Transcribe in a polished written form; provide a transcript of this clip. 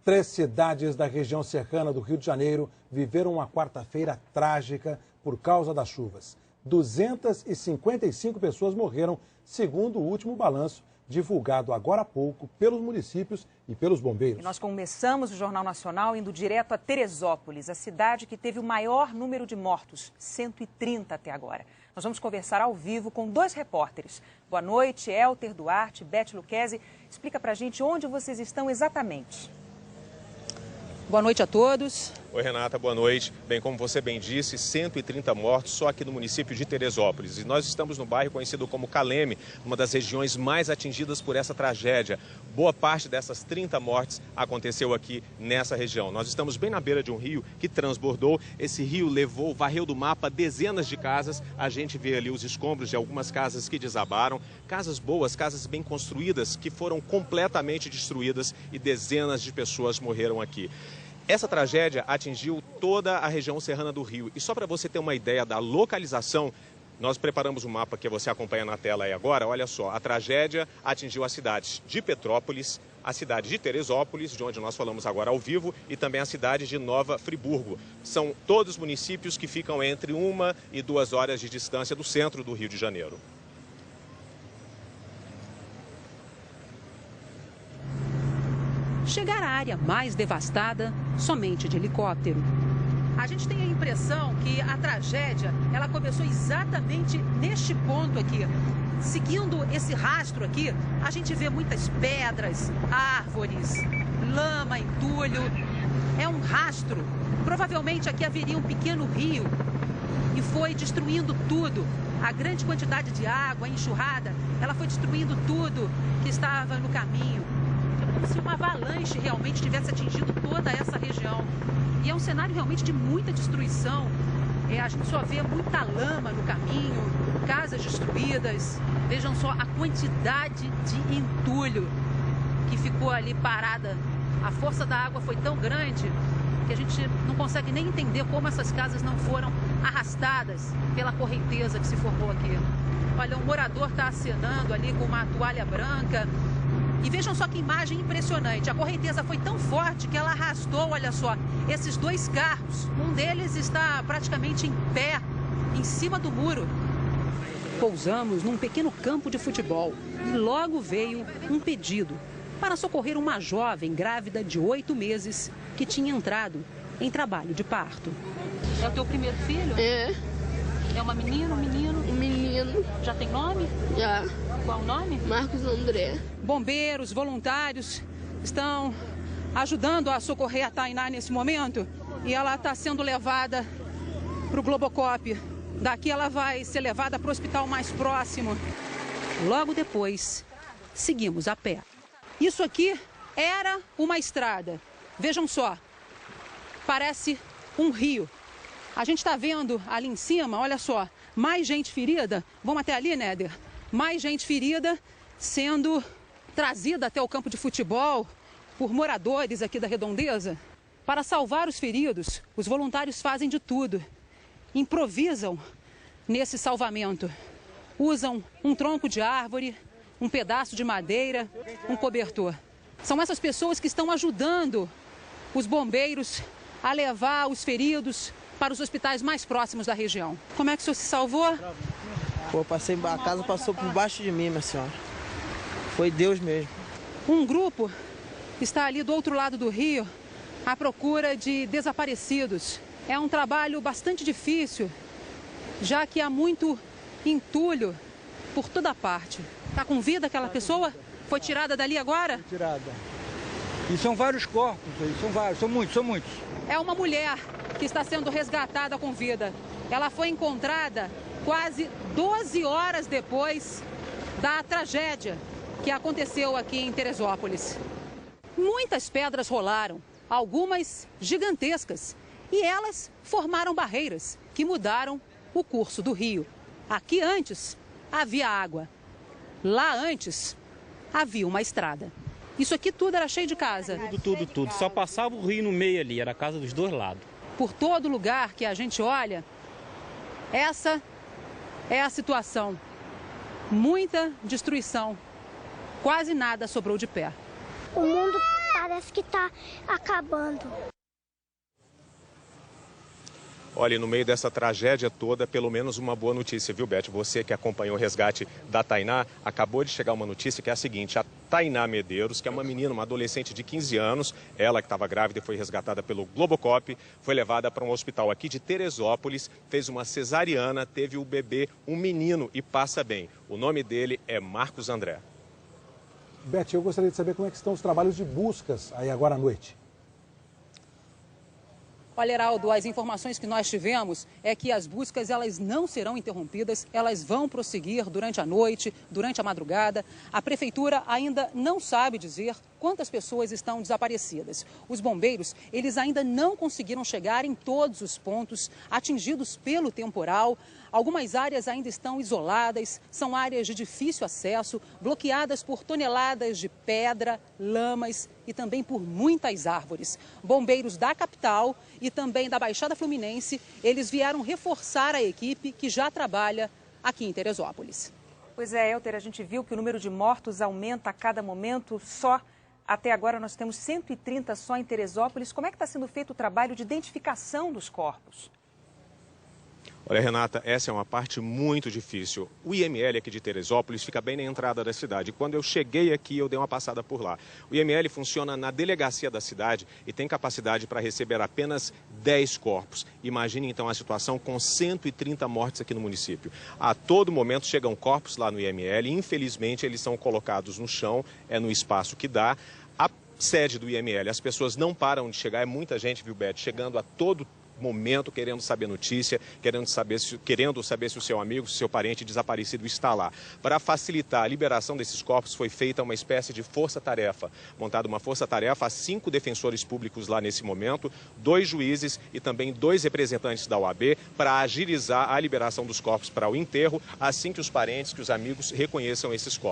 3 cidades da região serrana do Rio de Janeiro viveram uma quarta-feira trágica por causa das chuvas. 255 pessoas morreram, segundo o último balanço divulgado agora há pouco pelos municípios e pelos bombeiros. E nós começamos o Jornal Nacional indo direto a Teresópolis, a cidade que teve o maior número de mortos, 130 até agora. Nós vamos conversar ao vivo com 2 repórteres. Boa noite, Elter Duarte, Beth Luquezzi. Explica pra gente onde vocês estão exatamente. Boa noite a todos. Oi, Renata, boa noite. Bem, como você bem disse, 130 mortos só aqui no município de Teresópolis. E nós estamos no bairro conhecido como Caleme, uma das regiões mais atingidas por essa tragédia. Boa parte dessas 30 mortes aconteceu aqui nessa região. Nós estamos bem na beira de um rio que transbordou. Esse rio varreu do mapa dezenas de casas. A gente vê ali os escombros de algumas casas que desabaram. Casas boas, casas bem construídas, que foram completamente destruídas e dezenas de pessoas morreram aqui. Essa tragédia atingiu toda a região serrana do Rio. E só para você ter uma ideia da localização, nós preparamos um mapa que você acompanha na tela aí agora. Olha só, a tragédia atingiu as cidades de Petrópolis, a cidade de Teresópolis, de onde nós falamos agora ao vivo, e também a cidade de Nova Friburgo. São todos municípios que ficam entre 1 e 2 horas de distância do centro do Rio de Janeiro. Chegar à área mais devastada somente de helicóptero. A gente tem a impressão que a tragédia ela começou exatamente neste ponto aqui. Seguindo esse rastro aqui, a gente vê muitas pedras, árvores, lama, entulho. É um rastro. Provavelmente aqui haveria um pequeno rio e foi destruindo tudo. A grande quantidade de água, a enxurrada, ela foi destruindo tudo que estava no caminho. Como se uma avalanche realmente tivesse atingido toda essa região. E é um cenário realmente de muita destruição. A gente só vê muita lama no caminho, casas destruídas. Vejam só a quantidade de entulho que ficou ali parada. A força da água foi tão grande que a gente não consegue nem entender como essas casas não foram arrastadas pela correnteza que se formou aqui. Olha, um morador está acenando ali com uma toalha branca. E vejam só que imagem impressionante. A correnteza foi tão forte que ela arrastou, olha só, esses 2 carros. Um deles está praticamente em pé, em cima do muro. Pousamos num pequeno campo de futebol e logo veio um pedido para socorrer uma jovem grávida de 8 meses que tinha entrado em trabalho de parto. É o teu primeiro filho? É. É uma menina, um menino? Um menino. Já tem nome? Já. Qual o nome? Marcos André. Bombeiros, voluntários estão ajudando a socorrer a Tainá nesse momento e ela está sendo levada para o Globocop. Daqui ela vai ser levada para o hospital mais próximo. Logo depois, seguimos a pé. Isso aqui era uma estrada. Vejam só, parece um rio. A gente está vendo ali em cima, olha só, mais gente ferida. Vamos até ali, Néder? Mais gente ferida sendo trazida até o campo de futebol por moradores aqui da redondeza. Para salvar os feridos, os voluntários fazem de tudo. Improvisam nesse salvamento. Usam um tronco de árvore, um pedaço de madeira, um cobertor. São essas pessoas que estão ajudando os bombeiros a levar os feridos para os hospitais mais próximos da região. Como é que o senhor se salvou? Pô, a casa passou por baixo de mim, minha senhora. Foi Deus mesmo. Um grupo está ali do outro lado do rio à procura de desaparecidos. É um trabalho bastante difícil, já que há muito entulho por toda parte. Está com vida aquela pessoa? Foi tirada dali agora? Foi tirada. E são vários corpos aí, são muitos. É uma mulher que está sendo resgatada com vida. Ela foi encontrada quase 12 horas depois da tragédia que aconteceu aqui em Teresópolis. Muitas pedras rolaram, algumas gigantescas, e elas formaram barreiras que mudaram o curso do rio. Aqui antes havia água, lá antes havia uma estrada. Isso aqui tudo era cheio de casa. Tudo. Só passava o rio no meio ali, era a casa dos 2 lados. Por todo lugar que a gente olha, essa é a situação. Muita destruição. Quase nada sobrou de pé. O mundo parece que está acabando. Olha, no meio dessa tragédia toda, pelo menos uma boa notícia, viu, Beth? Você que acompanhou o resgate da Tainá, acabou de chegar uma notícia que é a seguinte: a Tainá Medeiros, que é uma menina, uma adolescente de 15 anos, ela que estava grávida e foi resgatada pelo Globocop, foi levada para um hospital aqui de Teresópolis, fez uma cesariana, teve o bebê, um menino, e passa bem. O nome dele é Marcos André. Beth, eu gostaria de saber como é que estão os trabalhos de buscas aí agora à noite. Olha, Heraldo, as informações que nós tivemos é que as buscas elas não serão interrompidas, elas vão prosseguir durante a noite, durante a madrugada. A prefeitura ainda não sabe dizer quantas pessoas estão desaparecidas. Os bombeiros, eles ainda não conseguiram chegar em todos os pontos atingidos pelo temporal. Algumas áreas ainda estão isoladas, são áreas de difícil acesso, bloqueadas por toneladas de pedra, lamas e também por muitas árvores. Bombeiros da capital e também da Baixada Fluminense, eles vieram reforçar a equipe que já trabalha aqui em Teresópolis. Pois é, Elter, a gente viu que o número de mortos aumenta a cada momento. Só até agora nós temos 130 só em Teresópolis. Como é que está sendo feito o trabalho de identificação dos corpos? Olha, Renata, essa é uma parte muito difícil. O IML aqui de Teresópolis fica bem na entrada da cidade. Quando eu cheguei aqui, eu dei uma passada por lá. O IML funciona na delegacia da cidade e tem capacidade para receber apenas 10 corpos. Imagine então a situação com 130 mortes aqui no município. A todo momento chegam corpos lá no IML e, infelizmente, eles são colocados no chão, no espaço que dá. A sede do IML, as pessoas não param de chegar, é muita gente, viu, Beth, chegando a todo momento, querendo saber notícia, querendo saber se o seu amigo, se o seu parente desaparecido está lá. Para facilitar a liberação desses corpos, foi feita uma espécie de força-tarefa. Montada uma força-tarefa, há 5 defensores públicos lá nesse momento, 2 juízes e também 2 representantes da OAB, para agilizar a liberação dos corpos para o enterro, assim que os parentes, que os amigos reconheçam esses corpos.